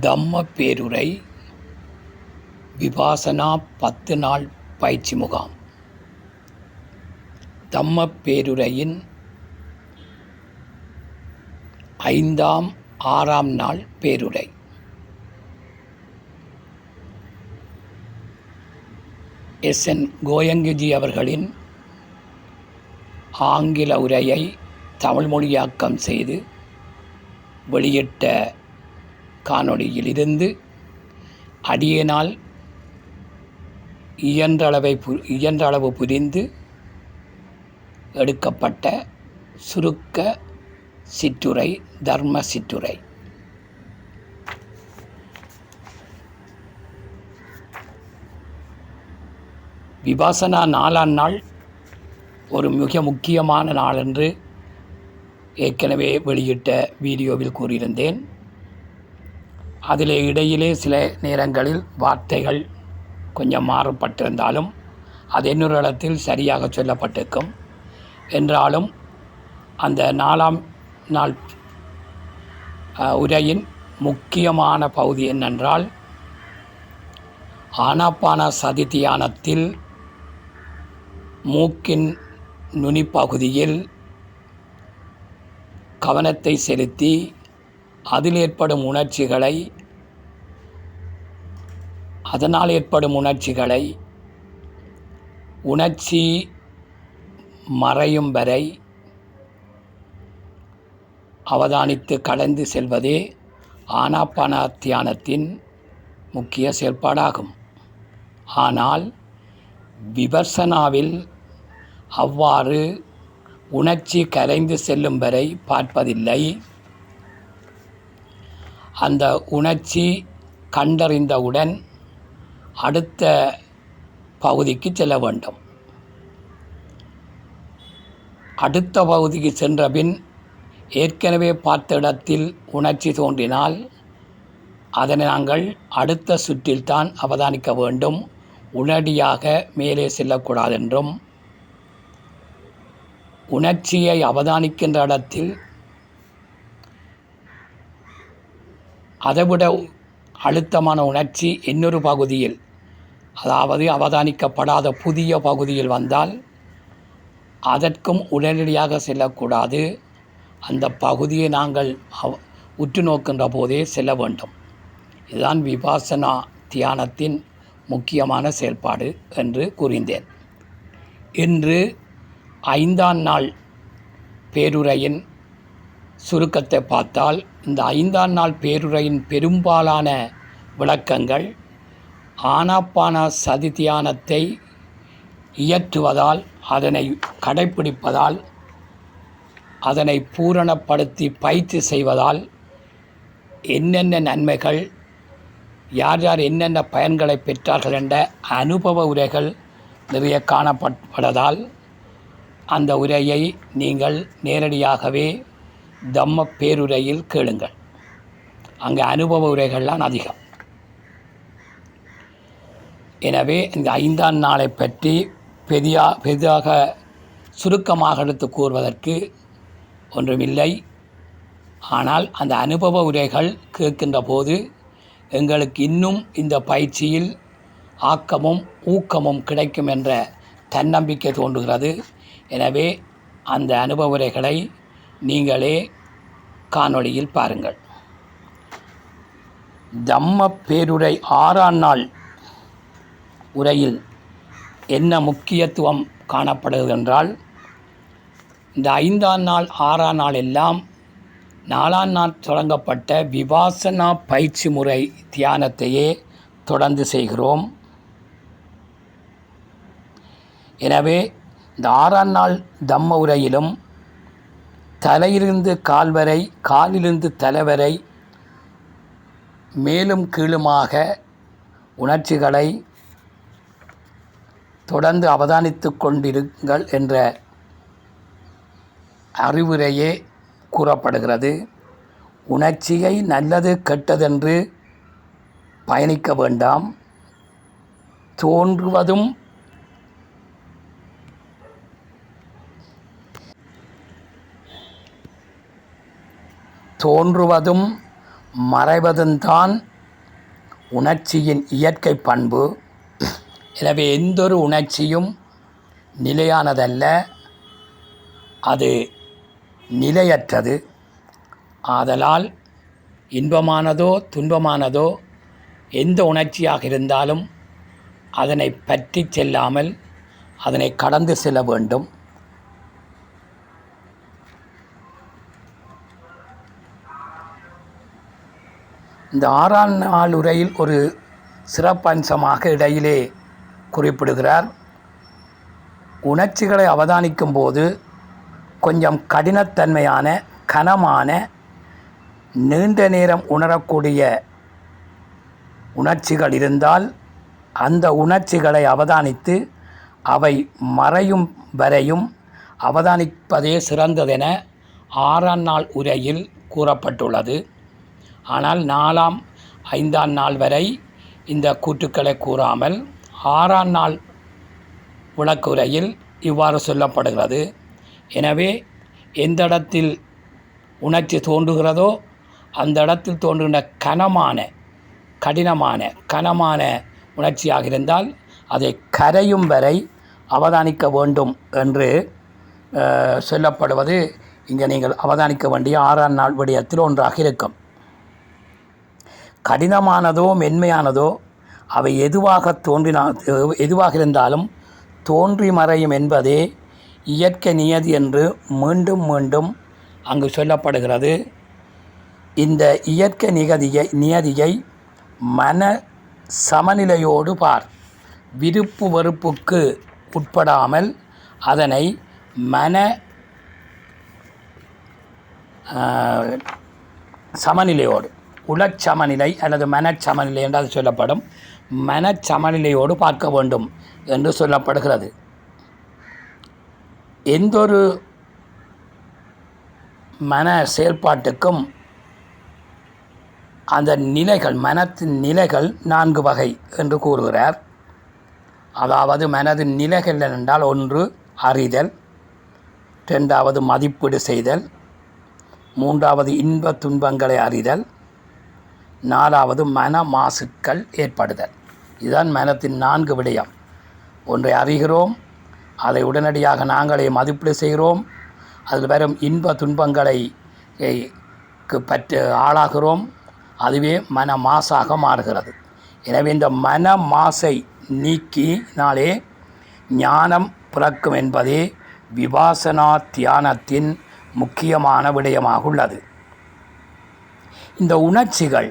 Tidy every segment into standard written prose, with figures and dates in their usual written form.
தம்ம பேருரை விபாசனா 10 நாள் பயிற்சி முகாம். தம்ம பேருரையின் 5ஆம் 6ஆம் நாள் பேருரை. எஸ்.என். கோயங்குஜி அவர்களின் ஆங்கில உரையை தமிழ் மொழியாக்கம் செய்து வெளியிட்ட காணொளியிலிருந்து அடியேனால் இயன்றளவு புரிந்து எடுக்கப்பட்ட சுருக்க சிற்றுரை, தர்ம சிற்றுரை. விபாசனா 4ஆம் நாள் ஒரு மிக முக்கியமான நாள் என்று ஏற்கனவே வெளியிட்ட வீடியோவில் கூறியிருந்தேன். அதிலே இடையிலே சில நேரங்களில் வார்த்தைகள் கொஞ்சம் மாறுபட்டிருந்தாலும் அது இன்னொரு இடத்தில் சரியாக சொல்லப்பட்டிருக்கும். என்றாலும் அந்த 4ஆம் நாள் உரையின் முக்கியமான பகுதி என்னென்றால், ஆனாபான சதி தியானத்தில் மூக்கின் நுனிப்பகுதியில் கவனத்தை செலுத்தி அதில் ஏற்படும் உணர்ச்சிகளை, அதனால் ஏற்படும் உணர்ச்சிகளை உணர்ச்சி மறையும் வரை அவதானித்து கடந்து செல்வதே ஆனாபான தியானத்தின் முக்கிய செயல்பாடாகும். ஆனால் விபர்சனாவில் அவ்வாறு உணர்ச்சி கரைந்து செல்லும் வரை பார்ப்பதில்லை. அந்த உணர்ச்சி கண்டறிந்தவுடன் அடுத்த பகுதிக்கு செல்ல வேண்டும். அடுத்த பகுதிக்கு சென்றபின் ஏற்கனவே பார்த்த இடத்தில் உணர்ச்சி தோன்றினால் அதனை நாங்கள் அடுத்த சுற்றில்தான் அவதானிக்க வேண்டும், உடனடியாக மேலே செல்லக்கூடாதென்றும், உணர்ச்சியை அவதானிக்கின்ற இடத்தில் அதைவிட அழுத்தமான உணர்ச்சி இன்னொரு பகுதியில், அதாவது அவதானிக்கப்படாத புதிய பகுதியில் வந்தால் அதற்கும் உடனடியாக செல்லக்கூடாது. அந்த பகுதியை நாங்கள் உற்று நோக்கின்ற போதே செல்ல வேண்டும். இதுதான் விபாசனா தியானத்தின் முக்கியமான செயல்பாடு என்று கூறினேன். இன்று 5ஆம் நாள் பேருரையின் சுருக்கத்தை பார்த்தால், இந்த 5ஆம் நாள் பேருரையின் பெரும்பாலான விளக்கங்கள் ஆனாபான சதி தியானத்தை இயற்றுவதால், அதனை கடைப்பிடிப்பதால், அதனை பூரணப்படுத்தி பயிற்சி செய்வதால் என்னென்ன நன்மைகள், யார் யார் என்னென்ன பயன்களை பெற்றார்கள் என்ற அனுபவ உரைகள் நிறைய காணப்படுவதால் அந்த உரையை நீங்கள் நேரடியாகவே தம்ம பேருரையில் கேளுங்கள். அங்கே அனுபவ உரைகள்லாம் அதிகம். எனவே இந்த 5ஆம் நாளை பற்றி பெரிதாக சுருக்கமாக எடுத்து கூறுவதற்கு ஒன்றுமில்லை. ஆனால் அந்த அனுபவ உரைகள் கேட்கின்ற போது எங்களுக்கு இன்னும் இந்த பயிற்சியில் ஆக்கமும் ஊக்கமும் கிடைக்கும் என்ற தன்னம்பிக்கை தோன்றுகிறது. எனவே அந்த அனுபவ உரைகளை நீங்களே காணொளியில் பாருங்கள். தம்ம பேருரை 6ஆம் நாள் உரையில் என்ன முக்கியத்துவம் காணப்படுகிறது என்றால், இந்த 5ஆம் நாள் 6ஆம் நாள் எல்லாம் 4ஆம் நாள் தொடங்கப்பட்ட விபாசனா பயிற்சி முறை தியானத்தையே தொடர்ந்து செய்கிறோம். எனவே இந்த 6ஆம் நாள் தம்ம உரையிலும் தலையிலிருந்து கால் வரை, காலிலிருந்து தலை வரை மேலும் கீழுமாக உணர்ச்சிகளை தொடர்ந்து அவதானித்து கொண்டிருங்கள் என்ற அறிவுரையே கூறப்படுகிறது. உணர்ச்சியை நல்லது கெட்டதென்று பயணிக்க வேண்டாம். தோன்றுவதும் தோன்றுவதும் மறைவதும்தான் உணர்ச்சியின் இயற்கை பண்பு. எனவே எந்தொரு உணர்ச்சியும் நிலையானதல்ல, அது நிலையற்றது. ஆதலால் இன்பமானதோ துன்பமானதோ எந்த உணர்ச்சியாக இருந்தாலும் அதனை பற்றி செல்லாமல் அதனை கடந்து செல்ல வேண்டும். இந்த 6ஆம் நாள் உரையில் ஒரு சிறப்பம்சமாக இடையிலே குறிப்பிடுகிறார். உணர்ச்சிகளை அவதானிக்கும் போது கொஞ்சம் கடினத்தன்மையான, கனமான, நீண்ட நேரம் உணரக்கூடிய உணர்ச்சிகள் இருந்தால் அந்த உணர்ச்சிகளை அவதானித்து அவை மறையும் வரையும் அவதானிப்பதே சிறந்ததென 6ஆம் நாள் உரையில் கூறப்பட்டுள்ளது. ஆனால் 4ஆம் 5ஆம் நாள் வரை இந்த கூற்றுக்களை கூறாமல் 6ஆம் நாள் விளக்குரையில் இவ்வாறு சொல்லப்படுகிறது. எனவே எந்த இடத்தில் உணர்ச்சி தோன்றுகிறதோ அந்த இடத்தில் தோன்றுகின்ற கனமான உணர்ச்சியாக இருந்தால் அதை கரையும் வரை அவதானிக்க வேண்டும் என்று சொல்லப்படுவது இங்கே நீங்கள் அவதானிக்க வேண்டிய 6ஆம் நாள் விடயத்தில் ஒன்றாக இருக்கும். கடினமானதோ மென்மையானதோ அவை எதுவாக இருந்தாலும் தோன்றி மறையும் என்பதே இயற்கை நியதி என்று மீண்டும் மீண்டும் அங்கு சொல்லப்படுகிறது. இந்த இயற்கை நியதியை மன சமநிலையோடு பார். விருப்பு வெறுப்புக்கு உட்படாமல் அதனை மன சமநிலையோடு, உளச்சமநிலை அல்லது மனச்சமநிலை என்று அது சொல்லப்படும், மனச்சமநிலையோடு பார்க்க வேண்டும் என்று சொல்லப்படுகிறது. எந்தொரு மன செயல்பாட்டுக்கும் அந்த நிலைகள், மனத்தின் நிலைகள் 4 வகை என்று கூறுகிறார். அதாவது மனதின் நிலைகள் என்றால் 1 அறிதல், 2வது மதிப்பீடு செய்தல், 3வது இன்ப துன்பங்களை அறிதல், 4வது மன மாசுக்கள் ஏற்படுதல். இதுதான் மனத்தின் 4 விடயம். ஒன்றை அறிகிறோம், அதை உடனடியாக நாங்களே மதிப்பீடு செய்கிறோம், அதில் வரும் இன்ப துன்பங்களை பற்றி ஆளாகிறோம், அதுவே மன மாசாக மாறுகிறது. எனவே இந்த மன மாசை நீக்கினாலே ஞானம் பிறக்கும் என்பதே விபாசனா தியானத்தின் முக்கியமான விடயமாக உள்ளது. இந்த உணர்ச்சிகள்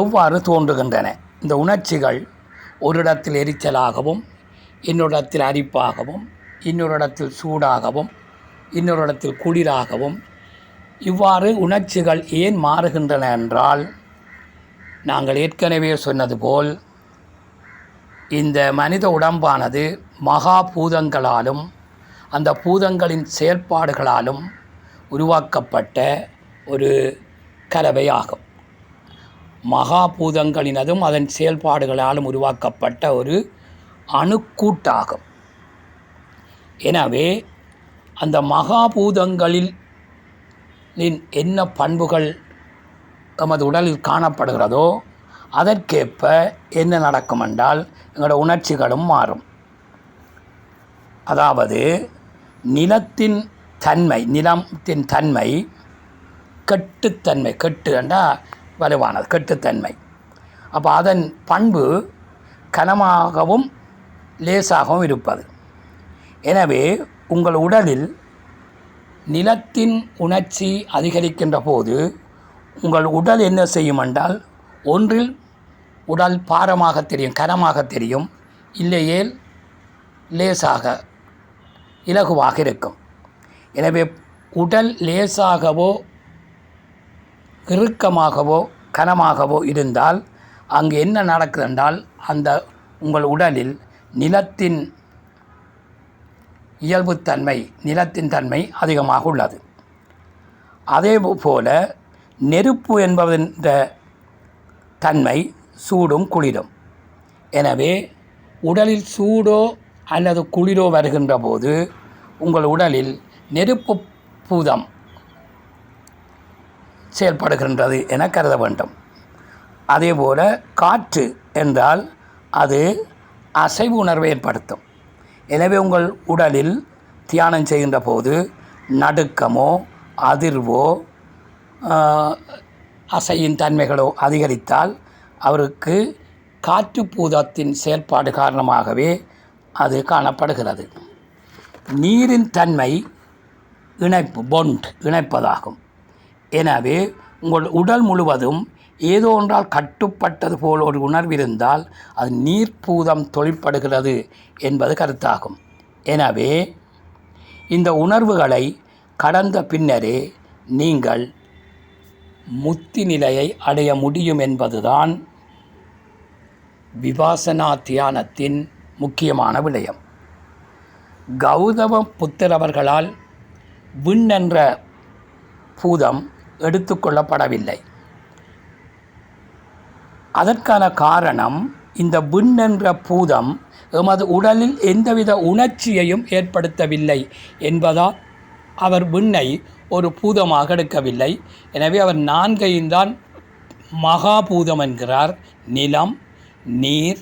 எவ்வாறு தோன்றுகின்றன? இந்த உணர்ச்சிகள் ஒரு இடத்தில் எரிச்சலாகவும், இன்னொரு இடத்தில் அரிப்பாகவும், இன்னொரு இடத்தில் சூடாகவும், இன்னொரு இடத்தில் குளிராகவும், இவ்வாறு உணர்ச்சிகள் ஏன் மாறுகின்றன என்றால், நாங்கள் ஏற்கனவே சொன்னது போல் இந்த மனித உடம்பானது மகா பூதங்களாலும் அந்த பூதங்களின் செயல்பாடுகளாலும் உருவாக்கப்பட்ட ஒரு கலவையாகும். மகாபூதங்களினதும் அதன் செயல்பாடுகளாலும் உருவாக்கப்பட்ட ஒரு அணுக்கூட்டாகும். எனவே அந்த மகாபூதங்களில் என்ன பண்புகள் நமது உடலில் காணப்படுகிறதோ அதற்கேற்ப என்ன நடக்கும் என்றால் எங்களோட உணர்ச்சிகளும் மாறும். அதாவது நிலத்தின் தன்மை கெட்டுத்தன்மை, கெட்டு என்றால் வலுவானது, கெட்டுத்தன்மை. அப்போ அதன் பண்பு கனமாகவும் லேசாகவும் இருப்பது. எனவே உங்கள் உடலில் நிலத்தின் உணர்ச்சி அதிகரிக்கின்ற போது உங்கள் உடல் என்ன செய்யும் என்றால், ஒன்றில் உடல் பாரமாக தெரியும், கனமாக தெரியும், இல்லையேல் லேசாக இலகுவாக இருக்கும். எனவே உடல் லேசாகவோ இறுக்கமாகவோ கனமாகவோ இருந்தால் அங்கு என்ன நடக்குது என்றால், அந்த உங்கள் உடலில் நிலத்தின் இயல்புத்தன்மை, நிலத்தின் தன்மை அதிகமாக உள்ளது. அதே போல நெருப்பு என்பதன் தன்மை சூடும் குளிரும். எனவே உடலில் சூடோ அல்லது குளிரோ வருகின்ற போது உங்கள் உடலில் நெருப்பு பூதம் செயல்படுகின்றது என கருத வேண்டும். அதேபோல் காற்று என்றால் அது அசைவு உணர்வை ஏற்படுத்தும். எனவே உங்கள் உடலில் தியானம் செய்கின்ற போது நடுக்கமோ அதிர்வோ அசையின் தன்மைகளோ அதிகரித்தால் அவருக்கு காற்றுப்பூதத்தின் செயல்பாடு காரணமாகவே அது காணப்படுகிறது. நீரின் தன்மை இணைப்பதாகும். எனவே உங்கள் உடல் முழுவதும் ஏதோ ஒன்றால் கட்டுப்பட்டது போல் ஒரு உணர்விருந்தால் அது நீர்ப்பூதம் தொழிற்படுகிறது என்பது கருத்தாகும். எனவே இந்த உணர்வுகளை கடந்த பின்னரே நீங்கள் முத்தி நிலையை அடைய முடியும் என்பதுதான் விபாசனா தியானத்தின் முக்கியமான விடயம். கௌதம புத்தர் அவர்களால் விண் என்ற பூதம் எடுத்துக்கொள்ளப்படவில்லை. அதற்கான காரணம் இந்த விண் என்ற பூதம் எமது உடலில் எந்தவித உணர்ச்சியையும் ஏற்படுத்தவில்லை என்பதால் அவர் விண்ணை ஒரு பூதமாக எடுக்கவில்லை. எனவே அவர் 4ஐயும் தான் மகாபூதம் என்கிறார். நிலம், நீர்,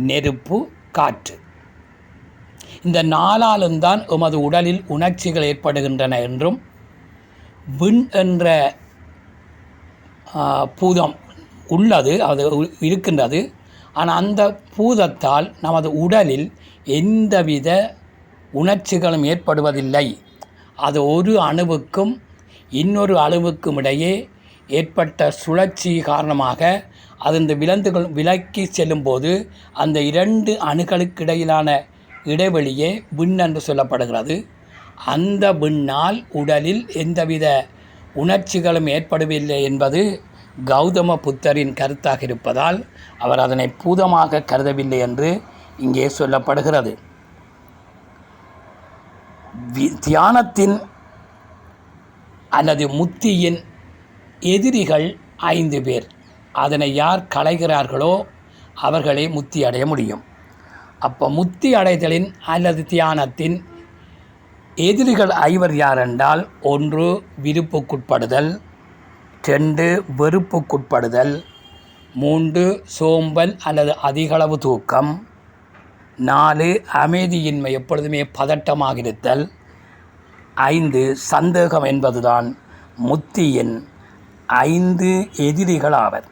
நெருப்பு, காற்று. இந்த 4ஆலும் தான் எமது உடலில் உணர்ச்சிகள் ஏற்படுகின்றன என்றும் விண் என்ற பூதம் உள்ளது, அது இருக்கின்றது. ஆனால் அந்த பூதத்தால் நமது உடலில் எந்தவித உணர்ச்சிகளும் ஏற்படுவதில்லை. அது ஒரு அணுவுக்கும் இன்னொரு அணுவுக்கும் இடையே ஏற்பட்ட சுழற்சி காரணமாக அது இந்த விலக்கி செல்லும்போது அந்த 2 அணுக்களுக்கு இடையிலான இடைவெளியே விண் என்று சொல்லப்படுகிறது. அந்த விண்ணால் உடலில் எந்தவித உணர்ச்சிகளும் ஏற்படவில்லை என்பது கௌதம புத்தரின் கருத்தாக இருப்பதால் அவர் அதனை பூதமாக கருதவில்லை என்று இங்கே சொல்லப்படுகிறது. தியானத்தின் அல்லது முத்தியின் எதிரிகள் 5 பேர். அதனை யார் களைகிறார்களோ அவர்களே முத்தி அடைய முடியும். அப்போ முத்தி அடைதலின் அல்லது தியானத்தின் எதிரிகள் 5 யார் என்றால், 1 விருப்புக்குட்படுதல், 2 வெறுப்புக்குட்படுதல், 3 சோம்பல் அல்லது அதிகளவு தூக்கம், 4 அமைதியின்மை, எப்பொழுதுமே பதட்டமாக இருத்தல், 5 சந்தேகம் என்பதுதான் முத்தியின் 5 எதிரிகள் ஆவர்.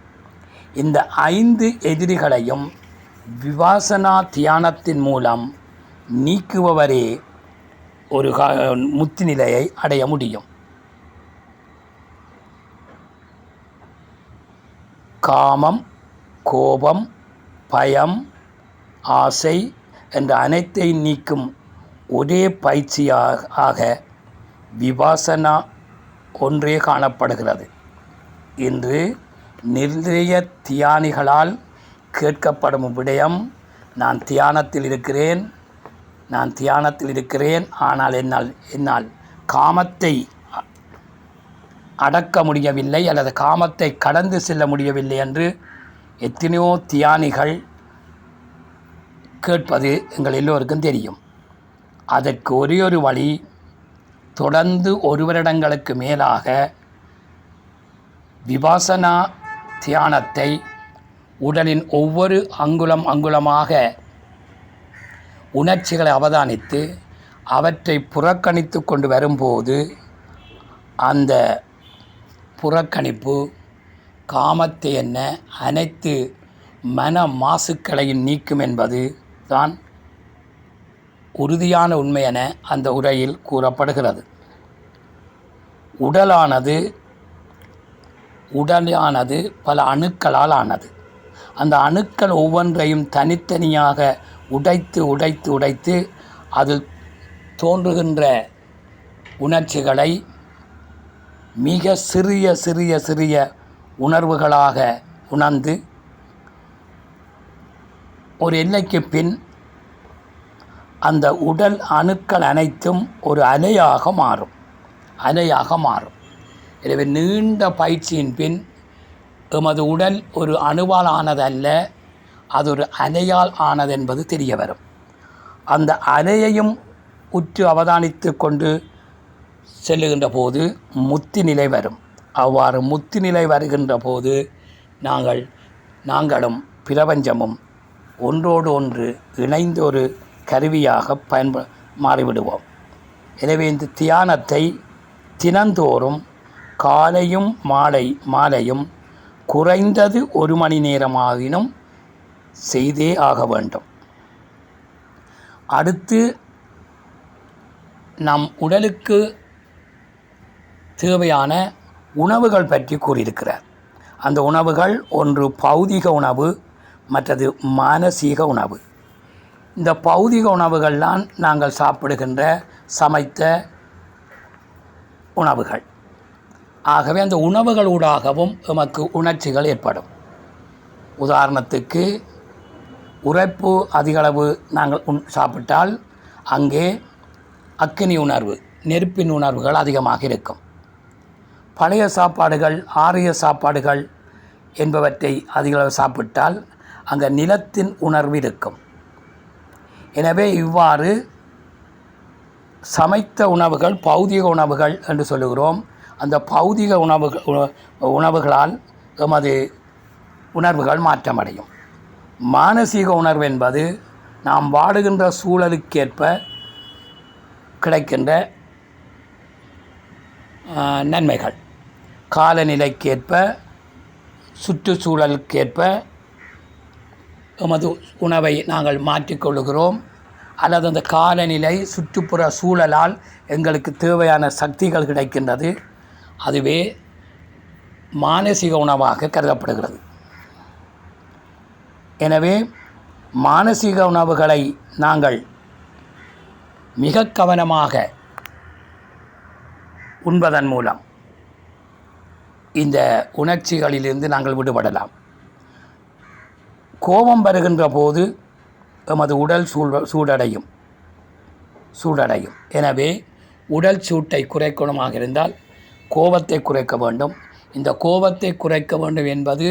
இந்த 5 எதிரிகளையும் விபாசனா தியானத்தின் மூலம் நீக்குபவரே ஒரு முத்தி நிலையை அடைய முடியும். காமம், கோபம், பயம், ஆசை என்ற அனைத்தையும் நீக்கும் ஒரே பயிற்சியாக விபாசனா ஒன்றே காணப்படுகிறது. இன்று நிறைய தியானிகளால் கேட்கப்படும் விடயம், நான் தியானத்தில் இருக்கிறேன், ஆனால் என்னால் காமத்தை அடக்க முடியவில்லை அல்லது காமத்தை கடந்து செல்ல முடியவில்லை என்று எத்தனையோ தியானிகள் கேட்பது எங்கள் எல்லோருக்கும் தெரியும். அதற்கு ஒரே ஒரு வழி, தொடர்ந்து 1 வருடங்களுக்கு மேலாக விபாசனா தியானத்தை உடலின் ஒவ்வொரு அங்குலமாக உணர்ச்சிகளை அவதானித்து அவற்றை புறக்கணித்து கொண்டு வரும்போது அந்த புறக்கணிப்பு காமத்தை அனைத்து மன மாசுக்களையும் நீக்கும் என்பது தான் உறுதியான உண்மை என அந்த உரையில் கூறப்படுகிறது. உடலானது பல அணுக்களால் ஆனது. அந்த அணுக்கள் ஒவ்வொன்றையும் தனித்தனியாக உடைத்து அதில் தோன்றுகின்ற உணர்ச்சிகளை மிக சிறிய உணர்வுகளாக உணர்ந்து ஒரு எல்லைக்கு பின் அந்த உடல் அணுக்கள் அனைத்தும் ஒரு அலையாக மாறும். எனவே நீண்ட பயிற்சியின் பின் எமது உடல் ஒரு அணுவால் ஆனதல்ல, அது ஒரு அலையால் ஆனது என்பது தெரிய வரும். அந்த அலையையும் உற்று அவதானித்து கொண்டு செல்லுகின்ற போது முத்தி நிலை வரும். அவ்வாறு முத்தி நிலை வருகின்ற போது நாங்கள் நாங்களும் பிரபஞ்சமும் ஒன்றோடு ஒன்று இணைந்த ஒரு கருவியாக மாறிவிடுவோம். எனவே இந்த தியானத்தை தினந்தோறும் காலையும் மாலையும் குறைந்தது 1 மணி நேரமாகினும் செய்தே ஆக வேண்டும். அடுத்து நம் உடலுக்கு தேவையான உணவுகள் பற்றி கூறியிருக்கிறார். அந்த உணவுகள் ஒன்று பௌதிக உணவு, மற்றது மானசீக உணவு. இந்த பௌதிக உணவுகள்லாம் நாங்கள் சாப்பிடுகின்ற சமைத்த உணவுகள். ஆகவே அந்த உணவுகளூடாகவும் நமக்கு உணர்ச்சிகள் ஏற்படும். உதாரணத்துக்கு உரைப்பு அதிகளவு நாங்கள் சாப்பிட்டால் அங்கே அக்கினி உணர்வு, நெருப்பின் உணர்வுகள் அதிகமாக இருக்கும். பழைய சாப்பாடுகள், ஆரிய சாப்பாடுகள் என்பவற்றை அதிகளவு சாப்பிட்டால் அங்கே நிலத்தின் உணர்வு இருக்கும். எனவே இவ்வாறு சமைத்த உணவுகள் பௌதிக உணவுகள் என்று சொல்லுகிறோம். அந்த பௌதிக உணவுகளால் எமது உணர்வுகள் மாற்றமடையும். மானசீக உணர்வு என்பது நாம் வாடுகின்ற சூழலுக்கேற்ப கிடைக்கின்ற நன்மைகள். காலநிலைக்கேற்ப, சுற்றுச்சூழலுக்கேற்ப எமது உணவை நாங்கள் மாற்றிக்கொள்கிறோம். அல்லது அந்த காலநிலை, சுற்றுப்புற சூழலால் எங்களுக்கு தேவையான சக்திகள் கிடைக்கின்றது. அதுவே மானசீக உணவாக கருதப்படுகிறது. எனவே மானசீக உணவுகளை நாங்கள் மிக கவனமாக உண்பதன் மூலம் இந்த உணர்ச்சிகளிலிருந்து நாங்கள் விடுபடலாம். கோபம் வருகின்ற போது எமது உடல் சூடடையும். எனவே உடல் சூட்டை குறைக்கணுமாக இருந்தால் கோபத்தை குறைக்க வேண்டும். இந்த கோபத்தை குறைக்க வேண்டும் என்பது,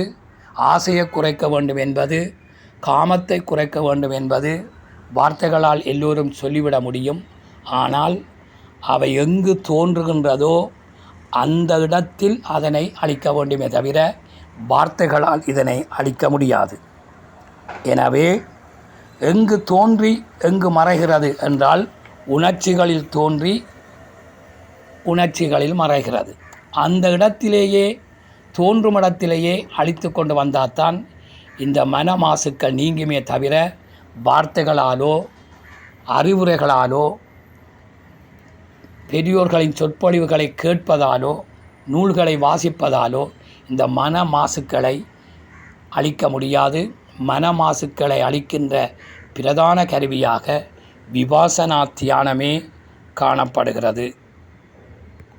ஆசையை குறைக்க வேண்டும் என்பது, காமத்தை குறைக்க வேண்டும் என்பது வார்த்தைகளால் எல்லோரும் சொல்லிவிட முடியும். ஆனால் அவை எங்கு தோன்றுகின்றதோ அந்த இடத்தில் அதனை அழிக்க வேண்டுமே தவிர வார்த்தைகளால் இதனை அழிக்க முடியாது. எனவே எங்கு தோன்றி எங்கு மறைகிறது என்றால் உணர்ச்சிகளில் தோன்றி உணர்ச்சிகளில் மறைகிறது. அந்த இடத்திலேயே, தோன்றும் இடத்திலேயே அழித்து கொண்டு வந்தால்தான் இந்த மன மாசுக்கள் நீங்குமே தவிர வார்த்தைகளாலோ அறிவுரைகளாலோ பெரியோர்களின் சொற்பொழிவுகளை கேட்பதாலோ நூல்களை வாசிப்பதாலோ இந்த மன மாசுக்களை அழிக்க முடியாது. மன மாசுக்களை அழிக்கின்ற பிரதான கருவியாக விபாசனா தியானமே காணப்படுகிறது.